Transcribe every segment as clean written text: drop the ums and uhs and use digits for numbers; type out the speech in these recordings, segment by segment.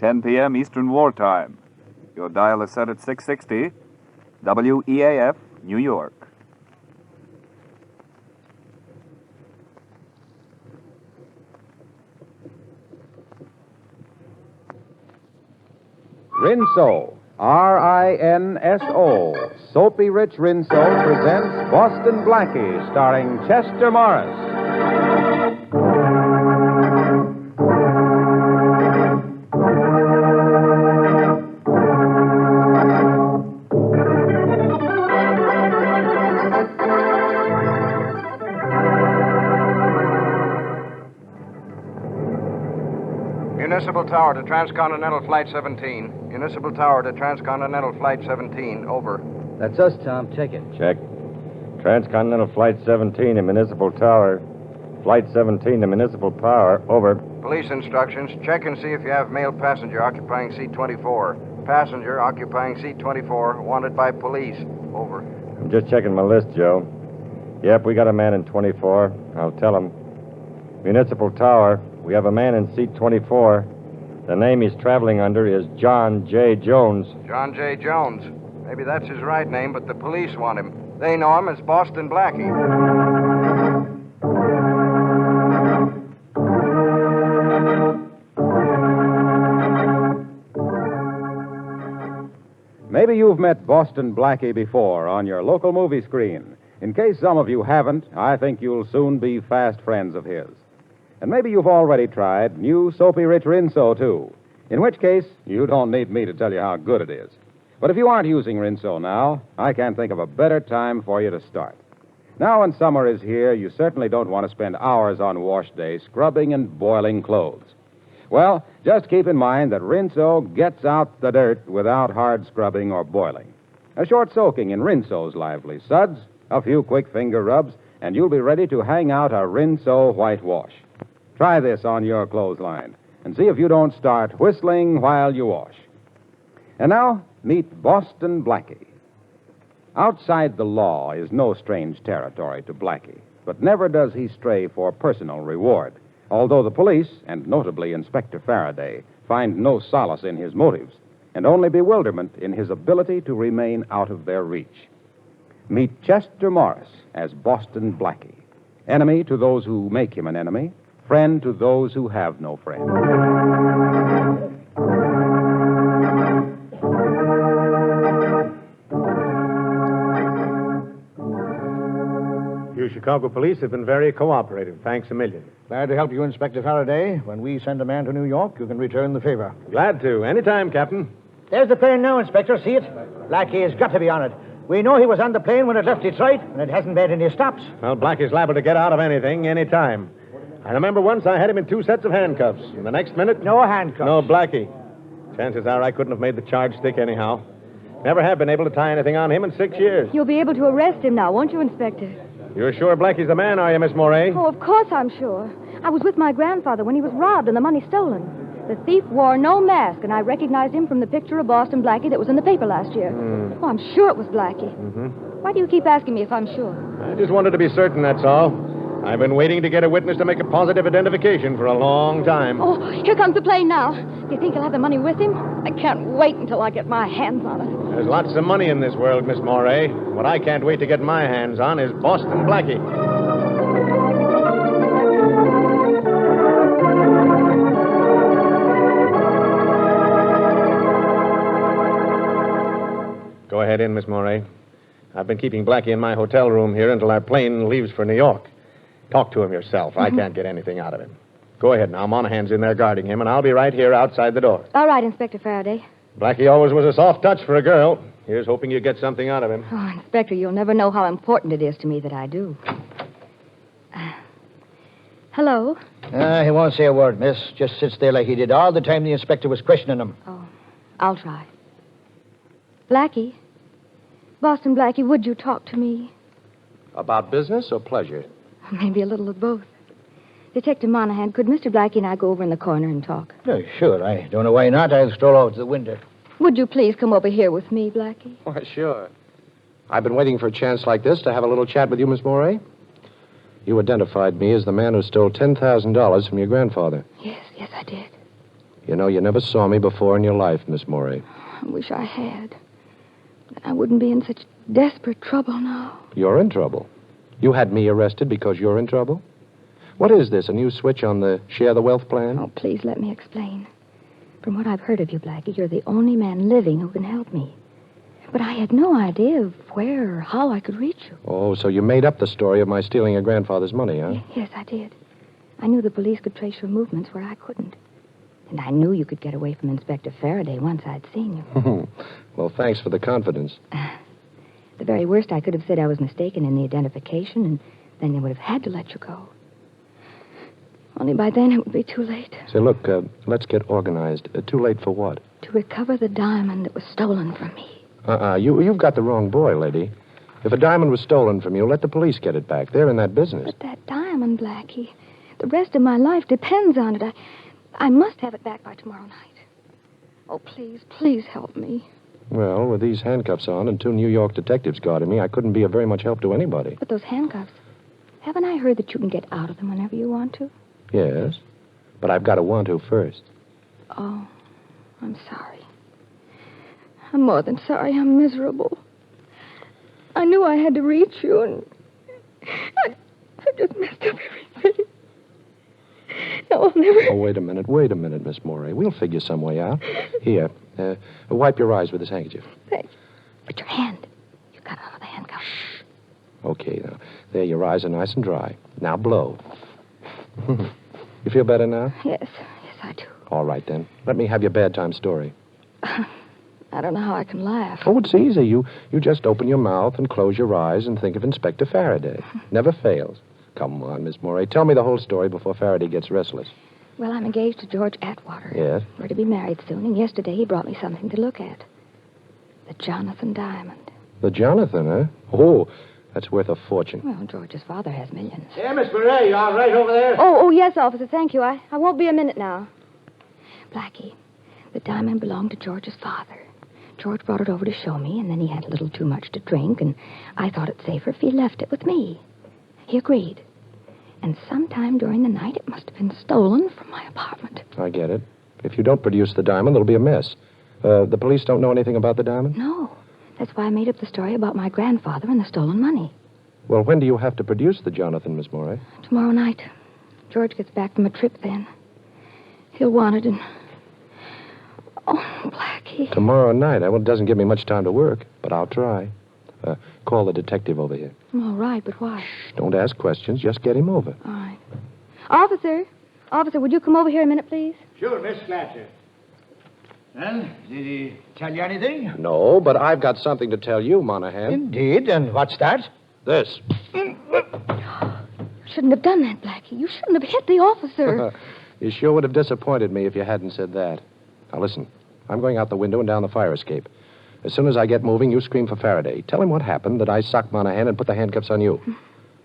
10 p.m. Eastern Wartime. Your dial is set at 660, WEAF, New York. Rinso, R-I-N-S-O, Soapy Rich Rinso presents Boston Blackie, starring Chester Morris. Municipal Tower to Transcontinental Flight 17. Municipal Tower to Transcontinental Flight 17. Over. That's us, Tom. Check it. Check. Transcontinental Flight 17 to Municipal Tower. Flight 17 to Municipal Power. Over. Police instructions. Check and see if you have male passenger occupying seat 24. Passenger occupying seat 24. Wanted by police. Over. I'm just checking my list, Joe. Yep, we got a man in 24. I'll tell him. Municipal Tower. We have a man in seat 24. The name he's traveling under is John J. Jones. John J. Jones. Maybe that's his right name, but the police want him. They know him as Boston Blackie. Maybe you've met Boston Blackie before on your local movie screen. In case some of you haven't, I think you'll soon be fast friends of his. And maybe you've already tried new Soapy Rich Rinso, too. In which case, you don't need me to tell you how good it is. But if you aren't using Rinso now, I can't think of a better time for you to start. Now when summer is here, you certainly don't want to spend hours on wash day scrubbing and boiling clothes. Well, just keep in mind that Rinso gets out the dirt without hard scrubbing or boiling. A short soaking in Rinso's lively suds, a few quick finger rubs, and you'll be ready to hang out a Rinso whitewash. Try this on your clothesline and see if you don't start whistling while you wash. And now, meet Boston Blackie. Outside the law is no strange territory to Blackie, but never does he stray for personal reward, although the police, and notably Inspector Faraday, find no solace in his motives and only bewilderment in his ability to remain out of their reach. Meet Chester Morris as Boston Blackie, enemy to those who make him an enemy, friend to those who have no friend. You Chicago police have been very cooperative. Thanks a million. Glad to help you, Inspector Faraday. When we send a man to New York, you can return the favor. Glad to. Anytime, Captain. There's the plane now, Inspector. See it? Blackie has got to be on it. We know he was on the plane when it left Detroit, and it hasn't made any stops. Well, Blackie's liable to get out of anything, anytime. I remember once I had him in 2 sets of handcuffs. And the next minute... No handcuffs. No, Blackie. Chances are I couldn't have made the charge stick anyhow. Never have been able to tie anything on him in 6 years. You'll be able to arrest him now, won't you, Inspector? You're sure Blackie's the man, are you, Miss Moray? Oh, of course I'm sure. I was with my grandfather when he was robbed and the money stolen. The thief wore no mask, and I recognized him from the picture of Boston Blackie that was in the paper last year. Oh, I'm sure it was Blackie. Mm-hmm. Why do you keep asking me if I'm sure? I just wanted to be certain, that's all. I've been waiting to get a witness to make a positive identification for a long time. Oh, here comes the plane now. Do you think he'll have the money with him? I can't wait until I get my hands on it. There's lots of money in this world, Miss Moray. What I can't wait to get my hands on is Boston Blackie. Go ahead in, Miss Moray. I've been keeping Blackie in my hotel room here until our plane leaves for New York. Talk to him yourself. I can't get anything out of him. Go ahead now. Monahan's in there guarding him, and I'll be right here outside the door. All right, Inspector Faraday. Blackie always was a soft touch for a girl. Here's hoping you get something out of him. Oh, Inspector, you'll never know how important it is to me that I do. Hello? He won't say a word, miss. Just sits there like he did all the time the inspector was questioning him. Oh, I'll try. Blackie? Boston Blackie, would you talk to me? About business or pleasure? Maybe a little of both. Detective Monahan, could Mr. Blackie and I go over in the corner and talk? Sure. I don't know why not. I'll stroll over to the window. Would you please come over here with me, Blackie? Why, sure. I've been waiting for a chance like this to have a little chat with you, Miss Moray. You identified me as the man who stole $10,000 from your grandfather. Yes, I did. You know, you never saw me before in your life, Miss Morey. I wish I had. Then I wouldn't be in such desperate trouble now. You're in trouble. You had me arrested because you're in trouble? What is this, a new switch on the Share the Wealth plan? Oh, please let me explain. From what I've heard of you, Blackie, you're the only man living who can help me. But I had no idea of where or how I could reach you. Oh, so you made up the story of my stealing your grandfather's money, huh? Yes, I did. I knew the police could trace your movements where I couldn't. And I knew you could get away from Inspector Faraday once I'd seen you. Well, thanks for the confidence. The very worst, I could have said I was mistaken in the identification, and then they would have had to let you go. Only by then it would be too late. Say, look, let's get organized. Too late for what? To recover the diamond that was stolen from me. You've got the wrong boy, lady. If a diamond was stolen from you, let the police get it back. They're in that business. But that diamond, Blackie, the rest of my life depends on it. I must have it back by tomorrow night. Oh, please help me. Well, with these handcuffs on and 2 New York detectives guarding me, I couldn't be of very much help to anybody. But those handcuffs, haven't I heard that you can get out of them whenever you want to? Yes, but I've got to want to first. Oh, I'm sorry. I'm more than sorry. I'm miserable. I knew I had to reach you, and I just messed up everything. Now I'll never... Oh, wait a minute, Miss Morey. We'll figure some way out. Here, wipe your eyes with this handkerchief. Thanks. But your hand. You got out of the handcuffs. Okay, now. There, your eyes are nice and dry. Now blow. You feel better now? Yes, I do. All right, then. Let me have your bad time story. I don't know how I can laugh. Oh, it's easy. You just open your mouth and close your eyes and think of Inspector Faraday. Never fails. Come on, Miss Morey. Tell me the whole story before Faraday gets restless. Well, I'm engaged to George Atwater. Yes? We're to be married soon, and yesterday he brought me something to look at. The Jonathan diamond. The Jonathan, huh? Oh, that's worth a fortune. Well, George's father has millions. Hey, Miss Beret, you all right over there? Oh, yes, officer, thank you. I won't be a minute now. Blackie, the diamond belonged to George's father. George brought it over to show me, and then he had a little too much to drink, and I thought it safer if he left it with me. He agreed. And sometime during the night, it must have been stolen from my apartment. I get it. If you don't produce the diamond, there'll be a mess. The police don't know anything about the diamond? No. That's why I made up the story about my grandfather and the stolen money. Well, when do you have to produce the Jonathan, Miss Morey? Tomorrow night. George gets back from a trip then. He'll want it, and... Oh, Blackie. Tomorrow night? Well, it doesn't give me much time to work, but I'll try. Call the detective over here. All right, but why? Shh, don't ask questions. Just get him over. All right. Officer, would you come over here a minute, please? Sure, Miss Fletcher. Well, did he tell you anything? No, but I've got something to tell you, Monahan. Indeed, and what's that? This. Shouldn't have done that, Blackie. You shouldn't have hit the officer. You sure would have disappointed me if you hadn't said that. Now, listen. I'm going out the window and down the fire escape. As soon as I get moving, you scream for Faraday. Tell him what happened, that I socked Monahan and put the handcuffs on you.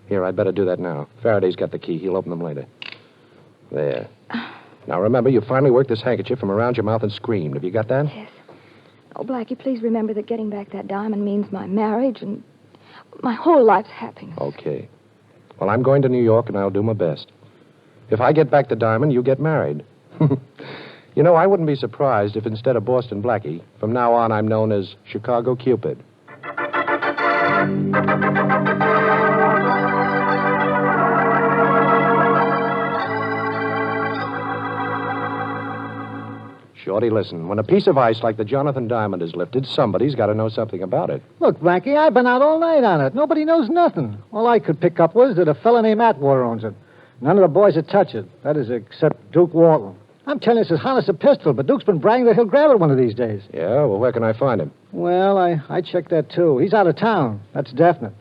Here, I'd better do that now. Faraday's got the key. He'll open them later. There. Now, remember, you finally worked this handkerchief from around your mouth and screamed. Have you got that? Yes. Oh, Blackie, please remember that getting back that diamond means my marriage and my whole life's happiness. Okay. Well, I'm going to New York, and I'll do my best. If I get back the diamond, you get married. You know, I wouldn't be surprised if instead of Boston Blackie, from now on I'm known as Chicago Cupid. Shorty, listen. When a piece of ice like the Jonathan diamond is lifted, somebody's got to know something about it. Look, Blackie, I've been out all night on it. Nobody knows nothing. All I could pick up was that a fella named Atwater owns it. None of the boys would touch it. That is, except Duke Walton. I'm telling you, it's as hot as a pistol, but Duke's been bragging that he'll grab it one of these days. Yeah? Well, where can I find him? Well, I checked that, too. He's out of town. That's definite.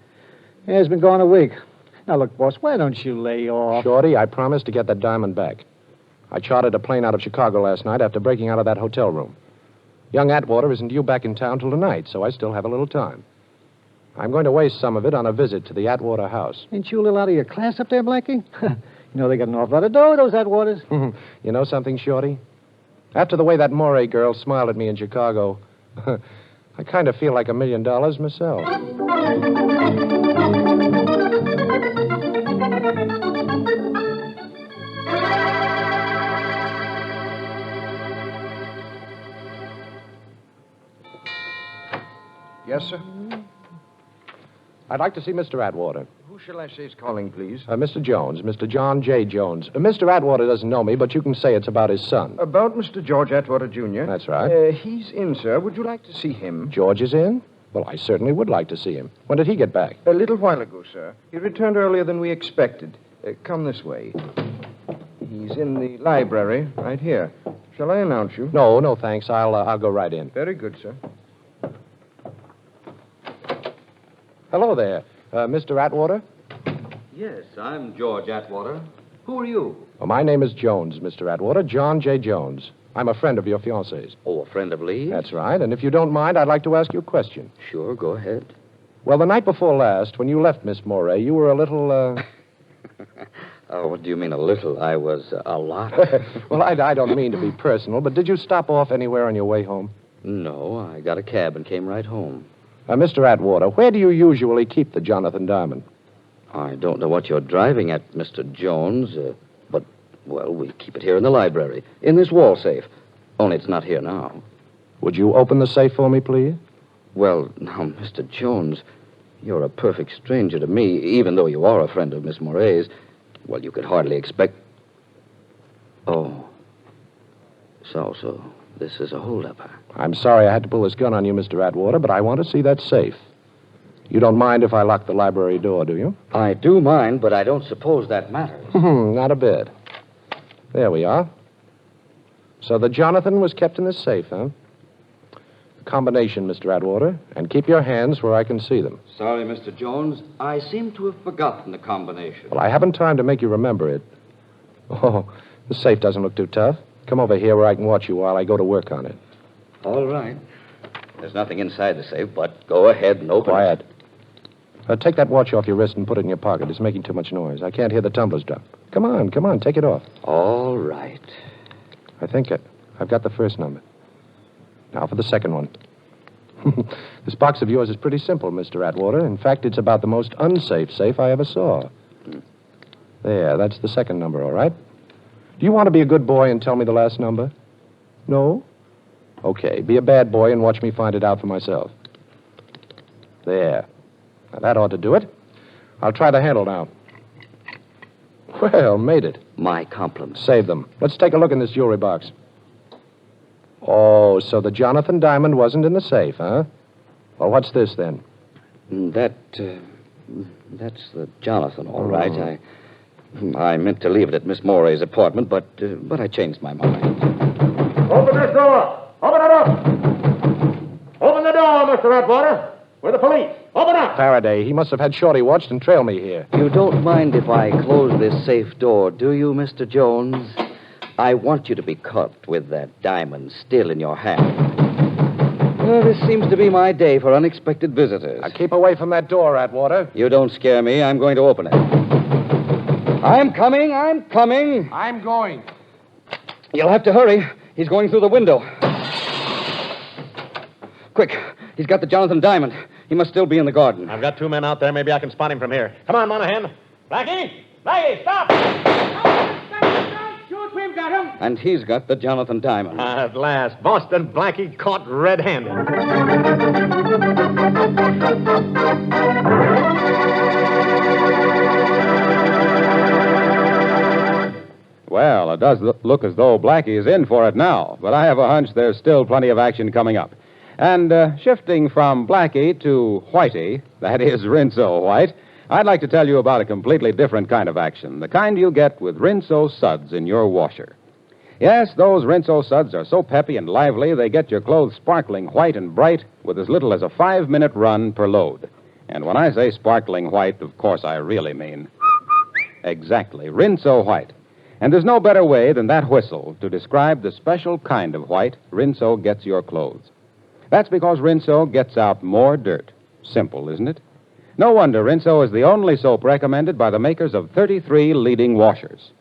Yeah, he's been gone a week. Now, look, boss, why don't you lay off? Shorty, I promised to get that diamond back. I chartered a plane out of Chicago last night after breaking out of that hotel room. Young Atwater isn't due back in town till tonight, so I still have a little time. I'm going to waste some of it on a visit to the Atwater house. Ain't you a little out of your class up there, Blackie? You know they got an awful lot of dough, those Atwaters. You know something, Shorty? After the way that Morey girl smiled at me in Chicago, I kind of feel like $1 million myself. Yes, sir? I'd like to see Mr. Atwater. Who shall I say is calling, please? Mr. Jones, Mr. John J. Jones. Mr. Atwater doesn't know me, but you can say it's about his son. About Mr. George Atwater, Jr.? That's right. He's in, sir. Would you like to see him? George is in? Well, I certainly would like to see him. When did he get back? A little while ago, sir. He returned earlier than we expected. Come this way. He's in the library, right here. Shall I announce you? No, thanks. I'll go right in. Very good, sir. Hello there. Mr. Atwater? Yes, I'm George Atwater. Who are you? Well, my name is Jones, Mr. Atwater. John J. Jones. I'm a friend of your fiancée's. Oh, a friend of Lee's? That's right. And if you don't mind, I'd like to ask you a question. Sure, go ahead. Well, the night before last, when you left Miss Moray, you were a little, Oh, what do you mean a little? I was a lot. Well, I don't mean to be personal, but did you stop off anywhere on your way home? No, I got a cab and came right home. Mr. Atwater, where do you usually keep the Jonathan Diamond? I don't know what you're driving at, Mr. Jones, but, well, we keep it here in the library, in this wall safe. Only it's not here now. Would you open the safe for me, please? Well, now, Mr. Jones, you're a perfect stranger to me, even though you are a friend of Miss Moray's. Well, you could hardly expect... Oh. So this is a holdup, huh? I'm sorry I had to pull this gun on you, Mr. Atwater, but I want to see that safe. You don't mind if I lock the library door, do you? I do mind, but I don't suppose that matters. Not a bit. There we are. So the Jonathan was kept in the safe, huh? Combination, Mr. Atwater, and keep your hands where I can see them. Sorry, Mr. Jones. I seem to have forgotten the combination. Well, I haven't time to make you remember it. Oh, the safe doesn't look too tough. Come over here where I can watch you while I go to work on it. All right. There's nothing inside the safe, but go ahead and open Quiet. it. Take that watch off your wrist and put it in your pocket. It's making too much noise. I can't hear the tumblers drop. Come on, take it off. All right. I think I've got the first number. Now for the second one. This box of yours is pretty simple, Mr. Atwater. In fact, it's about the most unsafe safe I ever saw. There, that's the second number, all right? Do you want to be a good boy and tell me the last number? No? Okay, be a bad boy and watch me find it out for myself. There. Now, that ought to do it. I'll try the handle now. Well, made it. My compliments. Save them. Let's take a look in this jewelry box. Oh, so the Jonathan Diamond wasn't in the safe, huh? Well, what's this, then? That's the Jonathan, all right. I meant to leave it at Miss Moray's apartment, but I changed my mind. Open this door. Open it up. Open the door, Mr. Atwater. We're the police. Open up. Faraday, he must have had Shorty watched and trail me here. You don't mind if I close this safe door, do you, Mr. Jones? I want you to be caught with that diamond still in your hand. Well, this seems to be my day for unexpected visitors. Now, keep away from that door, Atwater. You don't scare me. I'm going to open it. I'm coming. I'm going. You'll have to hurry. He's going through the window. Quick. He's got the Jonathan Diamond. He must still be in the garden. I've got two men out there. Maybe I can spot him from here. Come on, Monahan. Blackie! Blackie, stop! Shoot, we've got him. And he's got the Jonathan Diamond. At last. Boston Blackie caught red-handed. Well, it does look as though Blackie is in for it now, but I have a hunch there's still plenty of action coming up. And shifting from Blackie to Whitey, that is Rinso White, I'd like to tell you about a completely different kind of action, the kind you get with Rinso suds in your washer. Yes, those Rinso suds are so peppy and lively, they get your clothes sparkling white and bright with as little as a 5-minute run per load. And when I say sparkling white, of course I really mean exactly Rinso White. And there's no better way than that whistle to describe the special kind of white Rinso gets your clothes. That's because Rinso gets out more dirt. Simple, isn't it? No wonder Rinso is the only soap recommended by the makers of 33 leading washers.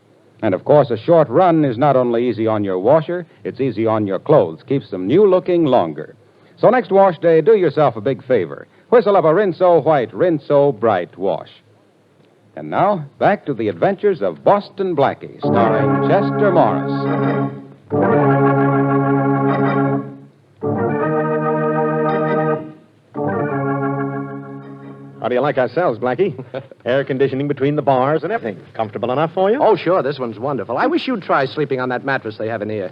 And, of course, a short run is not only easy on your washer, it's easy on your clothes, keeps them new-looking longer. So next wash day, do yourself a big favor. Whistle up a Rinso White, Rinso Bright wash. And now, back to the adventures of Boston Blackie, starring Chester Morris. How do you like our cells, Blackie? Air conditioning between the bars and everything. Comfortable enough for you? Oh, sure, this one's wonderful. I wish you'd try sleeping on that mattress they have in here.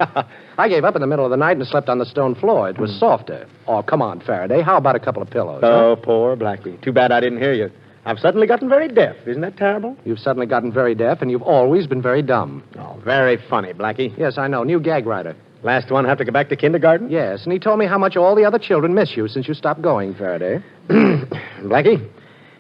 I gave up in the middle of the night and slept on the stone floor. It was softer. Oh, come on, Faraday. How about a couple of pillows? Oh, poor Blackie. Too bad I didn't hear you. I've suddenly gotten very deaf. Isn't that terrible? You've suddenly gotten very deaf, and you've always been very dumb. Oh, very funny, Blackie. Yes, I know. New gag writer. Last one have to go back to kindergarten? Yes, and he told me how much all the other children miss you since you stopped going, Faraday. Blackie,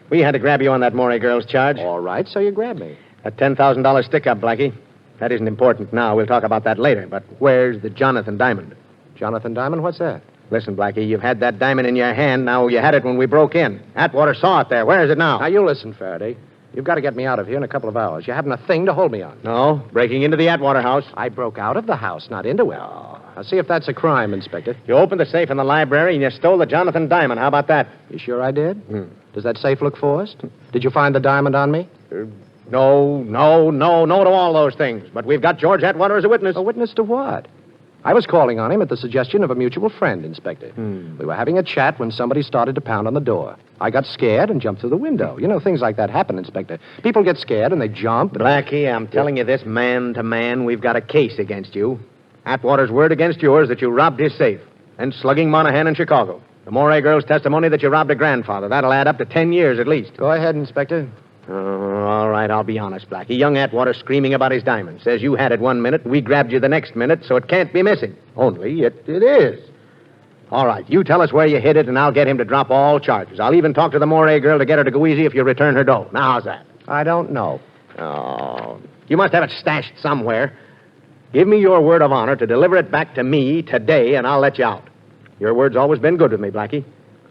we had to grab you on that Morey girl's charge. All right, so you grabbed me. A $10,000 stick-up, Blackie. That isn't important now. We'll talk about that later. But where's the Jonathan diamond? Jonathan Diamond? What's that? Listen, Blackie, you've had that diamond in your hand. Now you had it when we broke in. Atwater saw it there. Where is it now? Now, you listen, Faraday. You've got to get me out of here in a couple of hours. You haven't a thing to hold me on. No, breaking into the Atwater house. I broke out of the house, not into it. Now, see if that's a crime, Inspector. You opened the safe in the library and you stole the Jonathan diamond. How about that? You sure I did? Does that safe look forced? Did you find the diamond on me? No to all those things. But we've got George Atwater as a witness. A witness to what? I was calling on him at the suggestion of a mutual friend, Inspector. We were having a chat when somebody started to pound on the door. I got scared and jumped through the window. You know, things like that happen, Inspector. People get scared and they jump. Blackie, I'm telling you this man to man, we've got a case against you. Atwater's word against yours that you robbed his safe. And slugging Monahan in Chicago. The Morey girl's testimony that you robbed a grandfather. That'll add up to 10 years at least. Go ahead, Inspector. All right, I'll be honest, Blackie. Young Atwater screaming about his diamond. Says you had it 1 minute, and we grabbed you the next minute, so it can't be missing. Only it is. All right, you tell us where you hid it, and I'll get him to drop all charges. I'll even talk to the Morey girl to get her to go easy if you return her dough. Now, how's that? I don't know. Oh, you must have it stashed somewhere. Give me your word of honor to deliver it back to me today, and I'll let you out. Your word's always been good with me, Blackie.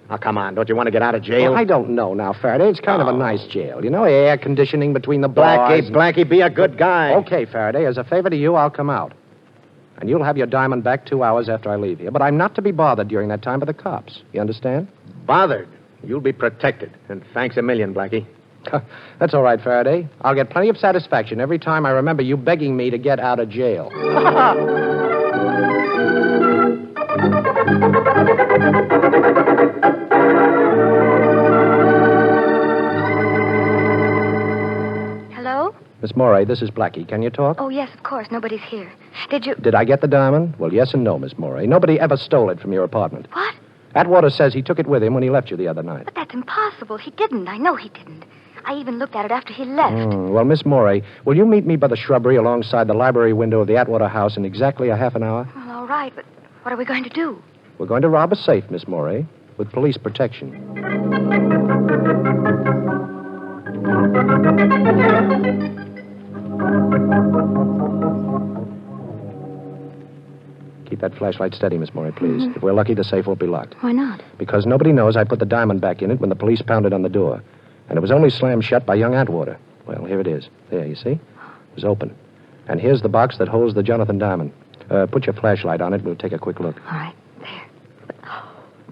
Now, come on. Don't you want to get out of jail? Well, I don't know now, Faraday. It's kind of a nice jail. You know, air conditioning between the bars. Blackie, be a good guy. Okay, Faraday. As a favor to you, I'll come out. And you'll have your diamond back 2 hours after I leave here. But I'm not to be bothered during that time by the cops. You understand? Bothered? You'll be protected. And thanks a million, Blackie. That's all right, Faraday. I'll get plenty of satisfaction every time I remember you begging me to get out of jail. Hello? Miss Morey, this is Blackie. Can you talk? Oh, yes, of course. Nobody's here. Did you... Did I get the diamond? Well, yes and no, Miss Morey. Nobody ever stole it from your apartment. What? Atwater says he took it with him when he left you the other night. But that's impossible. He didn't. I know he didn't. I even looked at it after he left. Well, Miss Morey, will you meet me by the shrubbery alongside the library window of the Atwater house in exactly a half an hour? Well, all right, but what are we going to do? We're going to rob a safe, Miss Morey, with police protection. Keep that flashlight steady, Miss Morey, please. If we're lucky, the safe won't be locked. Why not? Because nobody knows I put the diamond back in it when the police pounded on the door. And it was only slammed shut by young Atwater. Well, here it is. There, you see? It was open. And here's the box that holds the Jonathan diamond. Put your flashlight on it. We'll take a quick look. All right, there. But,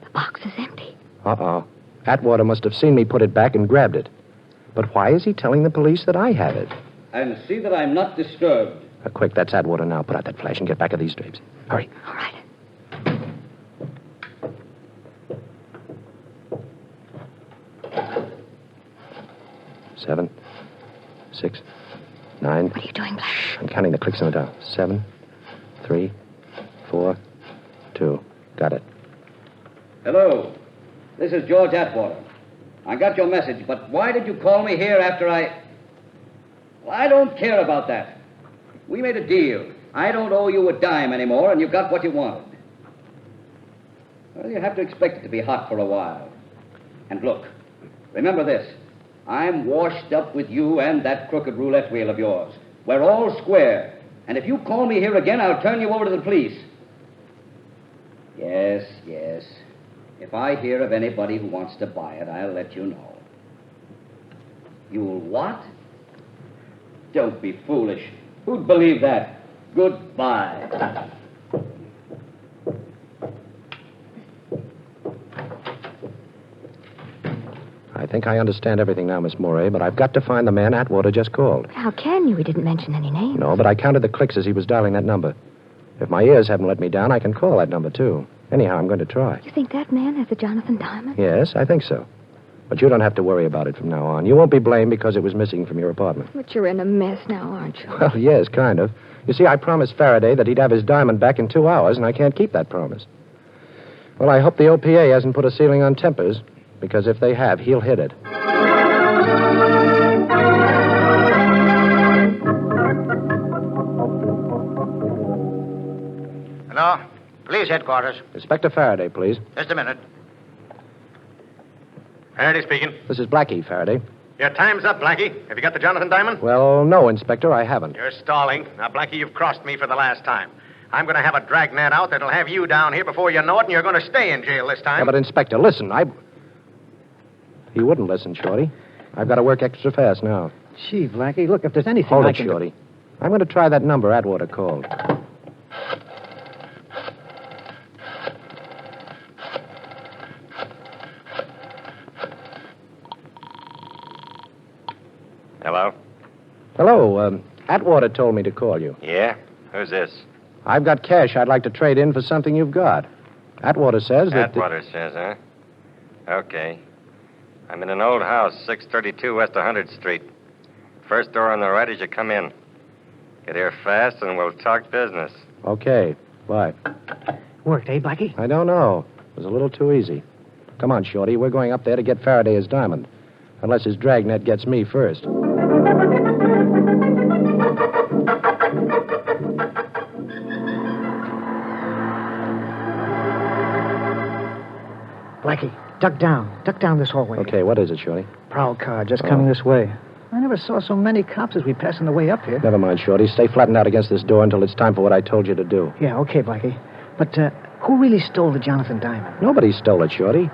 the box is empty. Uh-oh. Atwater must have seen me put it back and grabbed it. But why is he telling the police that I have it? And see that I'm not disturbed. Quick, that's Atwater now. Put out that flash and get back of these drapes. Hurry. All right. 7, 6, 9. What are you doing, Black? I'm counting the clicks on the dial. 7, 3, 4, 2. Got it. Hello. This is George Atwater. I got your message, but why did you call me here after I... Well, I don't care about that. We made a deal. I don't owe you a dime anymore, and you got what you wanted. Well, you have to expect it to be hot for a while. And look, remember this. I'm washed up with you and that crooked roulette wheel of yours. We're all square. And if you call me here again, I'll turn you over to the police. Yes. If I hear of anybody who wants to buy it, I'll let you know. You'll what? Don't be foolish. Who'd believe that? Goodbye. I think I understand everything now, Miss Morey, but I've got to find the man Atwater just called. How can you? He didn't mention any names. No, but I counted the clicks as he was dialing that number. If my ears haven't let me down, I can call that number, too. Anyhow, I'm going to try. You think that man has the Jonathan diamond? Yes, I think so. But you don't have to worry about it from now on. You won't be blamed because it was missing from your apartment. But you're in a mess now, aren't you? Well, yes, kind of. You see, I promised Faraday that he'd have his diamond back in 2 hours, and I can't keep that promise. Well, I hope the OPA hasn't put a ceiling on tempers, because if they have, he'll hit it. Hello? Police headquarters. Inspector Faraday, please. Just a minute. Faraday speaking. This is Blackie, Faraday. Your time's up, Blackie. Have you got the Jonathan Diamond? Well, no, Inspector, I haven't. You're stalling. Now, Blackie, you've crossed me for the last time. I'm going to have a dragnet out that'll have you down here before you know it, and you're going to stay in jail this time. Yeah, but, Inspector, listen, He wouldn't listen, Shorty. I've got to work extra fast now. Gee, Blackie, look, if there's anything Hold I it, can Shorty. I'm going to try that number Atwater called. Hello? Hello, Atwater told me to call you. Yeah? Who's this? I've got cash I'd like to trade in for something you've got. Atwater says that... Atwater says, huh? Okay. I'm in an old house, 632 West 100th Street. First door on the right as you come in. Get here fast and we'll talk business. Okay, bye. Worked, eh, Blackie? I don't know. It was a little too easy. Come on, Shorty. We're going up there to get Faraday his diamond. Unless his dragnet gets me first. Blackie, duck down. Duck down this hallway. Okay, what is it, Shorty? Prowl car, just coming this way. I never saw so many cops as we pass on the way up here. Never mind, Shorty. Stay flattened out against this door until it's time for what I told you to do. Yeah, okay, Blackie. But who really stole the Jonathan Diamond? Nobody stole it, Shorty.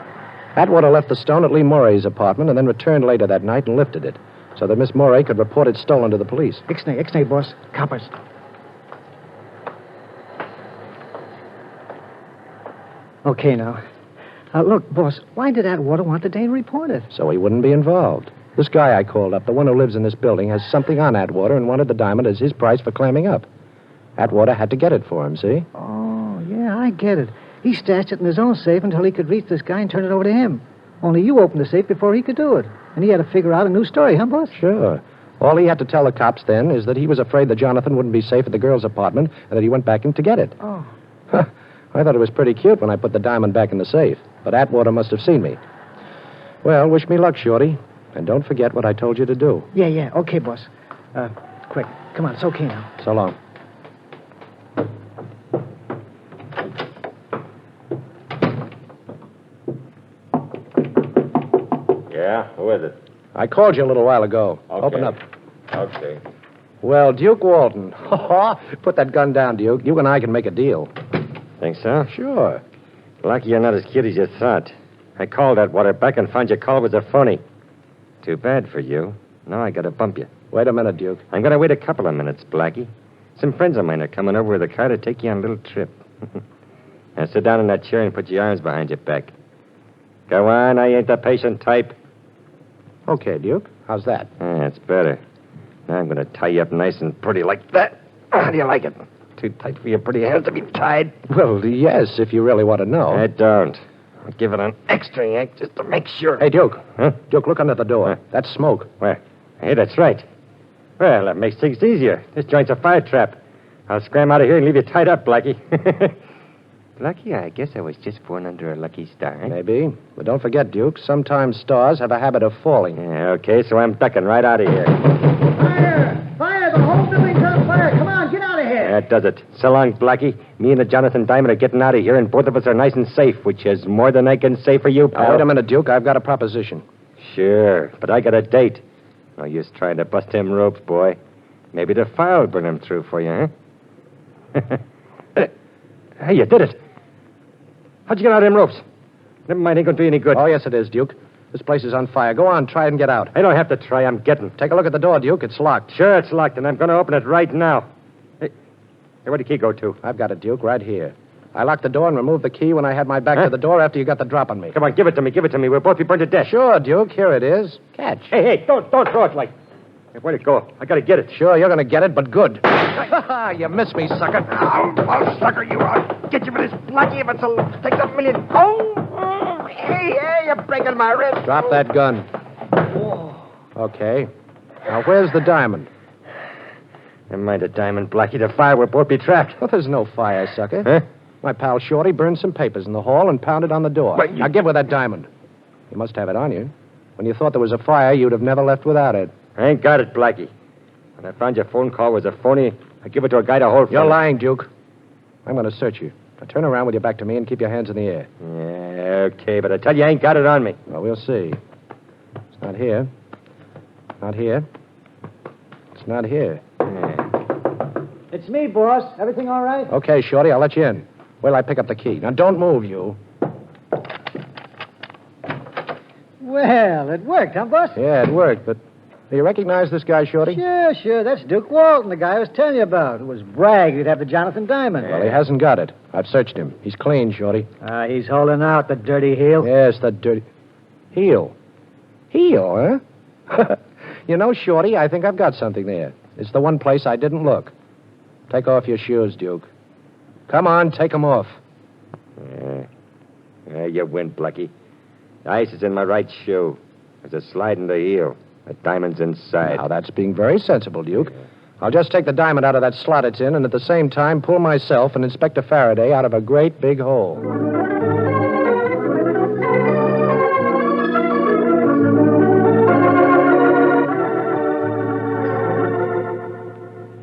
Atwater left the stone at Lee Moray's apartment and then returned later that night and lifted it so that Miss Moray could report it stolen to the police. Ixnay, boss. Coppers. Okay, now. Look, boss, why did Atwater want the Dane reported? So he wouldn't be involved. This guy I called up, the one who lives in this building, has something on Atwater and wanted the diamond as his price for clamming up. Atwater had to get it for him, see? Oh, yeah, I get it. He stashed it in his own safe until he could reach this guy and turn it over to him. Only you opened the safe before he could do it. And he had to figure out a new story, huh, boss? Sure. All he had to tell the cops then is that he was afraid that Jonathan wouldn't be safe at the girl's apartment and that he went back in to get it. Oh. I thought it was pretty cute when I put the diamond back in the safe, but Atwater must have seen me. Well, wish me luck, Shorty. And don't forget what I told you to do. Yeah. Okay, boss. Quick. Come on, it's okay now. So long. Yeah? Who is it? I called you a little while ago. Okay. Open up. Okay. Well, Duke Walton. Put that gun down, Duke. You and I can make a deal. Think so? Sure. Lucky you're not as cute as you thought. I called Atwater back and found your call was a phony. Too bad for you. Now I gotta bump you. Wait a minute, Duke. I'm gonna wait a couple of minutes, Blackie. Some friends of mine are coming over with a car to take you on a little trip. Now sit down in that chair and put your arms behind your back. Go on, I ain't the patient type. Okay, Duke. How's that? That's better. Now I'm gonna tie you up nice and pretty like that. How do you like it? Too tight for your pretty hands to be tied? Well, yes, if you really want to know. I don't. I'll give it an extra yank just to make sure. Hey, Duke. Huh? Duke, look under the door. Huh? That's smoke. Where? Hey, that's right. Well, that makes things easier. This joint's a fire trap. I'll scram out of here and leave you tied up, Blackie. Lucky, I guess I was just born under a lucky star. Eh? Maybe. But don't forget, Duke, sometimes stars have a habit of falling. Yeah, okay, so I'm ducking right out of here. Fire! Fire! The whole building's on fire! Come on, get out of here! That does it. So long, Blackie. Me and the Jonathan Diamond are getting out of here, and both of us are nice and safe, which is more than I can say for you, pal. Now, wait a minute, Duke. I've got a proposition. Sure, but I got a date. No use trying to bust them ropes, boy. Maybe the fire will bring them through for you, huh? Hey, you did it. How'd you get out of them ropes? Never mind, ain't gonna do you any good. Oh, yes, it is, Duke. This place is on fire. Go on, try and get out. I don't have to try, I'm getting. Take a look at the door, Duke. It's locked. Sure, it's locked, and I'm gonna open it right now. Hey, where'd the key go to? I've got it, Duke, right here. I locked the door and removed the key when I had my back to the door after you got the drop on me. Come on, give it to me. We'll both be burned to death. Sure, Duke. Here it is. Catch. Hey, don't throw it like... Hey, where'd it go? I gotta get it. Sure, you're going to get it, but good. You missed me, sucker. I'll sucker you. I'll get you for this, Blackie, if it takes a million. Oh! Hey, you're breaking my ribs. Drop that gun. Okay. Now, where's the diamond? Never mind the diamond, Blackie. The fire will both be trapped. Well, there's no fire, sucker. Huh? My pal Shorty burned some papers in the hall and pounded on the door. But Now, give her that diamond. You must have it on you. When you thought there was a fire, you'd have never left without it. I ain't got it, Blackie. When I found your phone call was a phony, I give it to a guy to hold for You're me. lying, Duke. I'm going to search you. Now, turn around with your back to me and keep your hands in the air. Yeah, okay, but I tell you, I ain't got it on me. Well, we'll see. It's not here. Not here. It's not here. It's me, boss. Everything all right? Okay, Shorty, I'll let you in. Wait till I pick up the key. Now, don't move, you. Well, it worked, huh, boss? Yeah, it worked, but do you recognize this guy, Shorty? Sure. That's Duke Walton, the guy I was telling you about. It was bragged he'd have the Jonathan diamond. Well, he hasn't got it. I've searched him. He's clean, Shorty. He's holding out, the dirty heel. Yes, the dirty... Heel. Heel, huh? You know, Shorty, I think I've got something there. It's the one place I didn't look. Take off your shoes, Duke. Come on, take them off. Yeah, you win, Blackie. The ice is in my right shoe. There's a slide in the heel. The diamond's inside. Now, that's being very sensible, Duke. I'll just take the diamond out of that slot it's in and at the same time pull myself and Inspector Faraday out of a great big hole.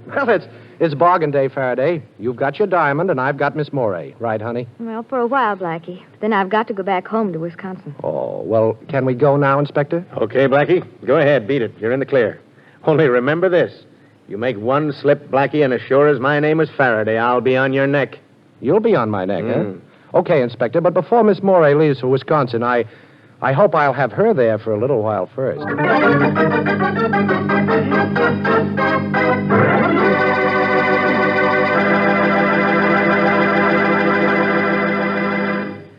Well, it's bargain day, Faraday. You've got your diamond, and I've got Miss Moray. Right, honey? Well, for a while, Blackie. Then I've got to go back home to Wisconsin. Oh, well, can we go now, Inspector? Okay, Blackie. Go ahead. Beat it. You're in the clear. Only remember this. You make one slip, Blackie, and as sure as my name is Faraday, I'll be on your neck. You'll be on my neck, huh? Okay, Inspector, but before Miss Moray leaves for Wisconsin, I hope I'll have her there for a little while first.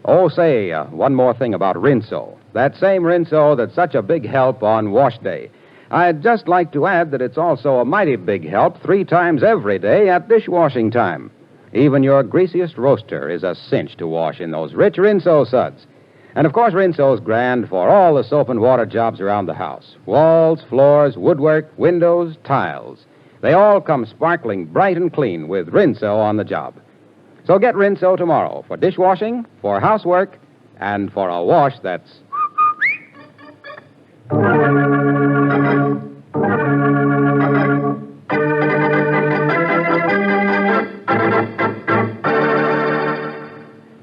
Oh, say, one more thing about Rinso. That same Rinso that's such a big help on wash day. I'd just like to add that it's also a mighty big help 3 times every day at dishwashing time. Even your greasiest roaster is a cinch to wash in those rich Rinso suds. And, of course, Rinso's grand for all the soap and water jobs around the house. Walls, floors, woodwork, windows, tiles. They all come sparkling bright and clean with Rinso on the job. So get Rinso tomorrow for dishwashing, for housework, and for a wash that's...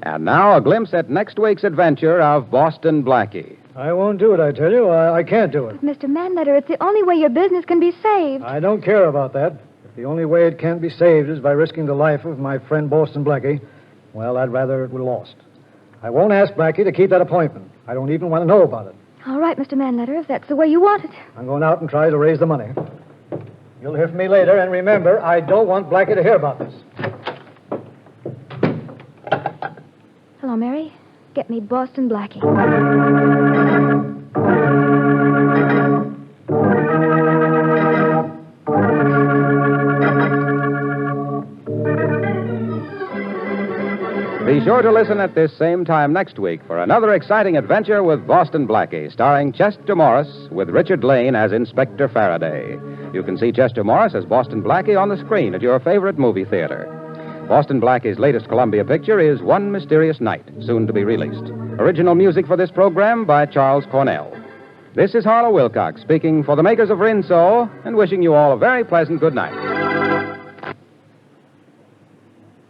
And now a glimpse at next week's adventure of Boston Blackie. I won't do it, I tell you. I can't do it. Mr. Manletter, it's the only way your business can be saved. I don't care about that. If the only way it can be saved is by risking the life of my friend Boston Blackie, well, I'd rather it were lost. I won't ask Blackie to keep that appointment. I don't even want to know about it. All right, Mr. Manletter, if that's the way you want it. I'm going out and try to raise the money. You'll hear from me later, and remember, I don't want Blackie to hear about this. Hello, Mary. Get me Boston Blackie. Be sure to listen at this same time next week for another exciting adventure with Boston Blackie, starring Chester Morris with Richard Lane as Inspector Faraday. You can see Chester Morris as Boston Blackie on the screen at your favorite movie theater. Boston Blackie's latest Columbia picture is One Mysterious Night, soon to be released. Original music for this program by Charles Cornell. This is Harlow Wilcox speaking for the makers of Rinso and wishing you all a very pleasant good night.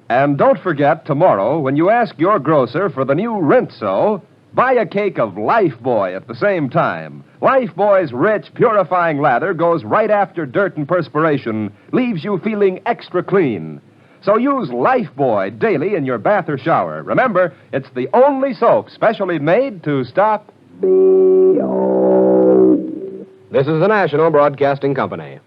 And don't forget, tomorrow, when you ask your grocer for the new Rinso, buy a cake of Lifebuoy at the same time. Lifebuoy's rich, purifying lather goes right after dirt and perspiration, leaves you feeling extra clean. So use Lifebuoy daily in your bath or shower. Remember, it's the only soap specially made to stop... This is the National Broadcasting Company.